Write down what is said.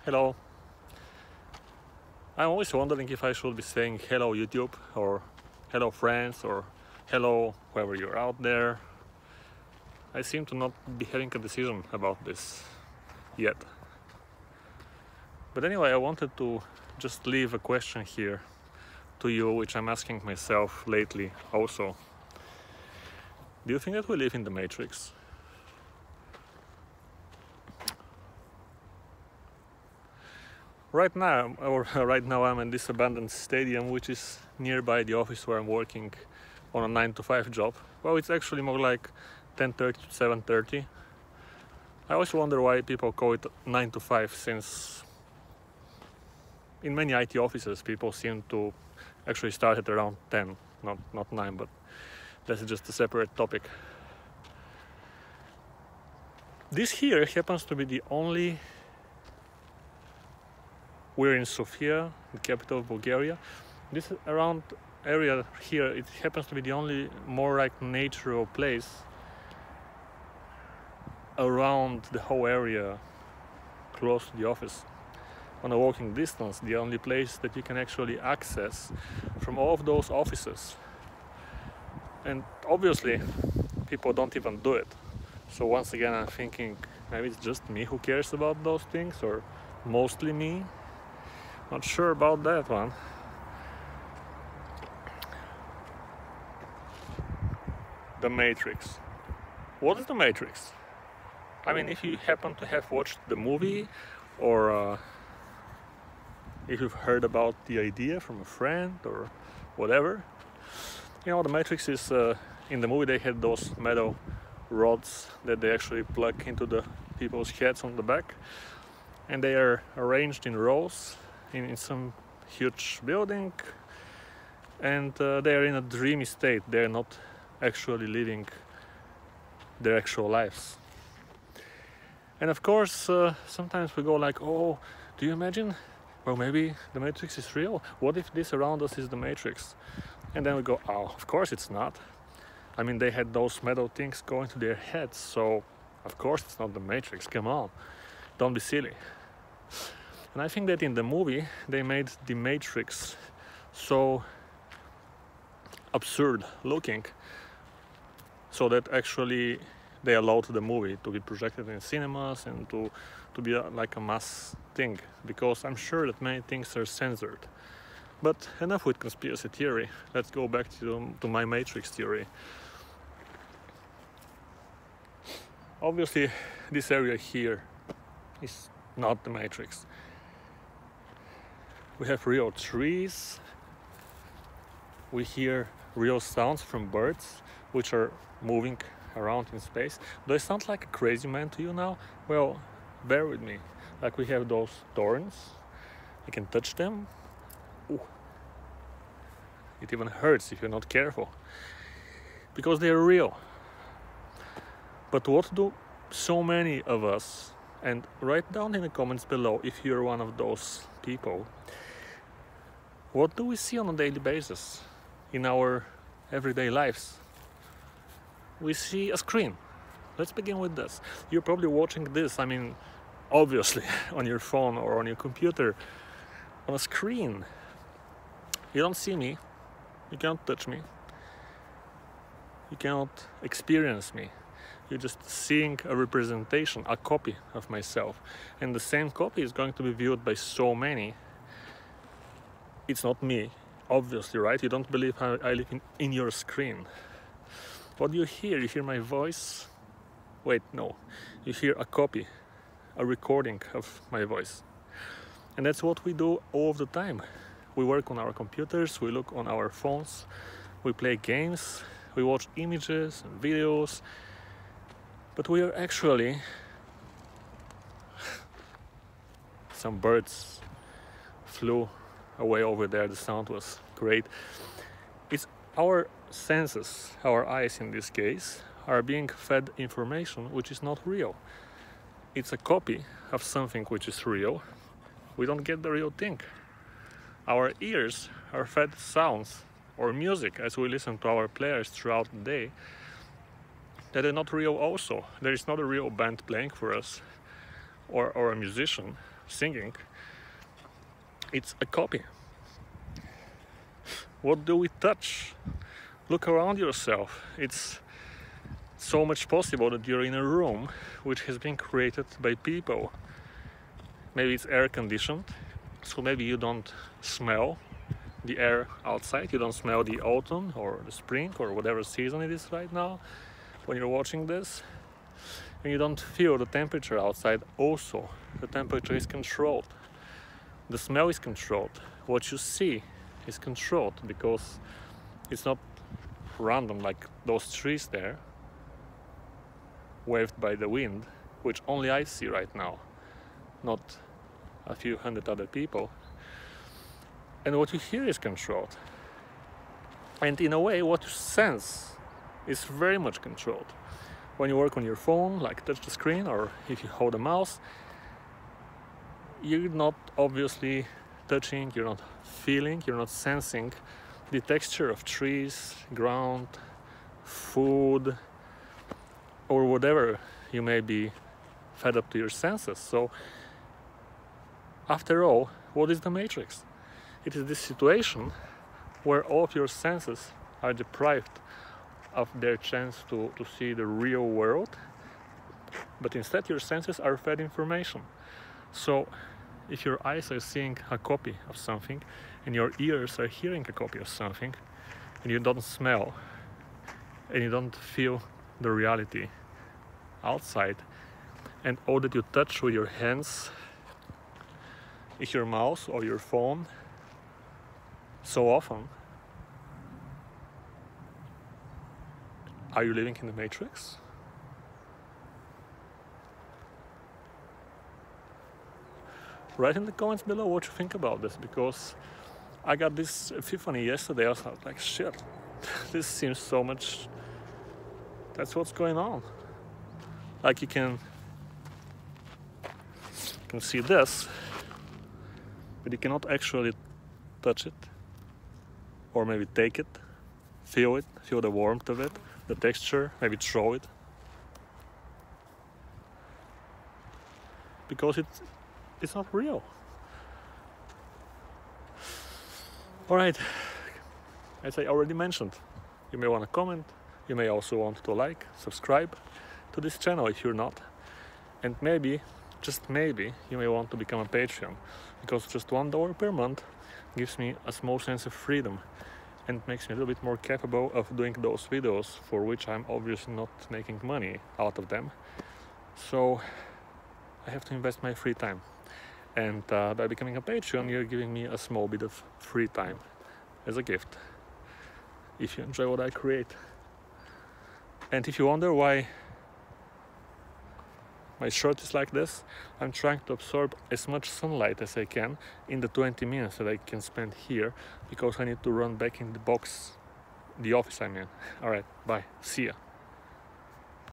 Hello. I'm always wondering if I should be saying hello YouTube or hello friends or hello whoever you're out there. I seem to not be having a decision about this yet. But anyway, I wanted to just leave a question here to you, which I'm asking myself lately also. Do you think that we live in the Matrix? Right now I'm in this abandoned stadium, which is nearby the office where I'm working on a 9 to 5 job. Well, it's actually more like 10:30 to 7:30. I always wonder why people call it 9 to 5, since in many IT offices people seem to actually start at around 10, not 9, but that's just a separate topic. This here happens to be the only... We're in Sofia, the capital of Bulgaria. This around area here, it happens to be the only more like natural place around the whole area close to the office. On a walking distance, the only place that you can actually access from all of those offices. And obviously, people don't even do it. So once again, I'm thinking maybe it's just me who cares about those things, or mostly me. Not sure about that one. The Matrix. What is the Matrix? I mean, if you happen to have watched the movie, or if you've heard about the idea from a friend or whatever, you know, the Matrix is, in the movie they had those metal rods that they actually plug into the people's heads on the back, and they are arranged in rows in some huge building, and they are in a dreamy state. They are not actually living their actual lives. And of course, sometimes we go like, oh, do you imagine? Well, maybe the Matrix is real. What if this around us is the Matrix? And then we go, oh, of course it's not. I mean, they had those metal things going to their heads, so of course it's not the Matrix. Come on, don't be silly. And I think that in the movie they made the Matrix so absurd looking, so that actually they allowed the movie to be projected in cinemas and to be like a mass thing, because I'm sure that many things are censored. But enough with conspiracy theory. Let's go back to my Matrix theory. Obviously, this area here is not the Matrix. We have real trees. We hear real sounds from birds, which are moving around in space. Do I sound like a crazy man to you now? Well, bear with me. Like, we have those thorns. You can touch them. Ooh. It even hurts if you're not careful, because they are real. But what do so many of us, and write down in the comments below if you're one of those people, what do we see on a daily basis in our everyday lives? We see a screen. Let's begin with this. You're probably watching this, I mean, obviously, on your phone or on your computer, on a screen. You don't see me. You cannot touch me. You cannot experience me. You're just seeing a representation, a copy of myself. And the same copy is going to be viewed by so many. It's not me, obviously, right? You don't believe how I live in your screen. What do you hear? You hear my voice? Wait, no. You hear a copy, a recording of my voice. And that's what we do all of the time. We work on our computers, we look on our phones, we play games, we watch images and videos. But we are actually... Some birds flew away over there, the sound was great. It's our senses, our eyes in this case, are being fed information which is not real. It's a copy of something which is real. We don't get the real thing. Our ears are fed sounds or music as we listen to our players throughout the day that are not real also. There is not a real band playing for us or a musician. singing, it's a copy. What do we touch? Look around yourself. It's so much possible that you're in a room which has been created by people. Maybe it's air conditioned, so maybe you don't smell the air outside, you don't smell the autumn or the spring or whatever season it is right now when you're watching this, and you don't feel the temperature outside. Also, the temperature is controlled, the smell is controlled, what you see is controlled, because it's not random like those trees there waved by the wind, which only I see right now, not a few hundred other people. And what you hear is controlled. And in a way, what you sense is very much controlled. When you work on your phone, like touch the screen, or if you hold a mouse, you're not obviously touching, you're not feeling, you're not sensing the texture of trees, ground, food, or whatever you may be fed up to your senses. So, after all, what is the Matrix? It is this situation where all of your senses are deprived of their chance to see the real world, but instead your senses are fed information. So if your eyes are seeing a copy of something and your ears are hearing a copy of something, and you don't smell and you don't feel the reality outside, and all that you touch with your hands is your mouse or your phone so often, are you living in the Matrix? Write in the comments below what you think about this, because I got this epiphany yesterday. I was like, shit, this seems so much, that's what's going on. Like you can see this, but you cannot actually touch it, or maybe take it, feel the warmth of it, the texture, maybe throw it, because it's not real. Alright, as I already mentioned, you may want to comment, you may also want to like, subscribe to this channel if you're not, and maybe, just maybe, you may want to become a Patreon, because just $1 per month gives me a small sense of freedom and makes me a little bit more capable of doing those videos for which I'm obviously not making money out of them. So I have to invest my free time, and by becoming a Patreon you're giving me a small bit of free time as a gift if you enjoy what I create. And if you wonder why my shirt is like this, I'm trying to absorb as much sunlight as I can in the 20 minutes that I can spend here, because I need to run back in the office I mean. Alright, bye, see ya.